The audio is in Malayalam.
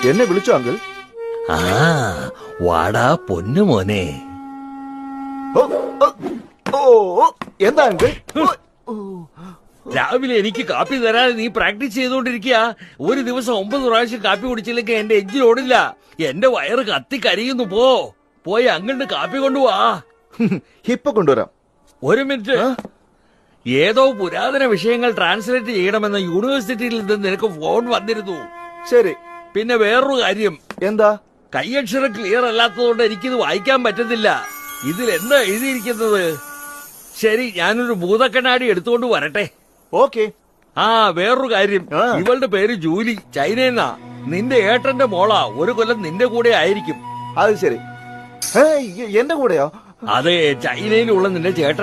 എന്നെ വിളിച്ചോ അങ്കിൾ? ആ വാടാ പൊന്നു മോനെ. എന്താ അങ്കിൾ? രാവിലെ എനിക്ക് കാപ്പി തരാതെ നീ പ്രാക്ടീസ് ചെയ്തോണ്ടിരിക്കുക. ഒരു ദിവസം 9 പ്രാവശ്യം കാപ്പി കുടിച്ചില്ലെങ്കിൽ എന്റെ എഞ്ചിൻ ഓടില്ല. എന്റെ വയറ് കത്തി കരിയുന്നു. പോയി അങ്കിളിന് കാപ്പി കൊണ്ടുപോവാ. ഇപ്പൊ കൊണ്ടുവരാം. ഒരു മിനിറ്റ്. ഏതോ പുരാതന വിഷയങ്ങൾ ട്രാൻസ്ലേറ്റ് ചെയ്യണമെന്ന യൂണിവേഴ്സിറ്റിയിൽ നിന്ന് നിനക്ക് ഫോൺ വന്നിരുന്നു. ശരി. പിന്നെ വേറൊരു കാര്യം. എന്താ? കൈയക്ഷരം ക്ലിയർ അല്ലാത്തതുകൊണ്ട് എനിക്കിത് വായിക്കാൻ പറ്റുന്നില്ല. ഇതിൽ എന്താ എഴുതിയിരിക്കുന്നത്? ശരി, ഞാനൊരു ഭൂതക്കണ്ണാടി എടുത്തുകൊണ്ട് വരട്ടെ. ഓക്കെ. വേറൊരു കാര്യം. ഇവളുടെ പേര് ജൂലി, ചൈനയെന്നാ. നിന്റെ ഏട്ടന്റെ മോളാ. 1 കൊല്ലം നിന്റെ കൂടെ ആയിരിക്കും. അത് ശരി. എന്റെ കൂടെയോ? അതെ, ചൈനയിലുള്ള നിന്റെ ചേട്ടൻ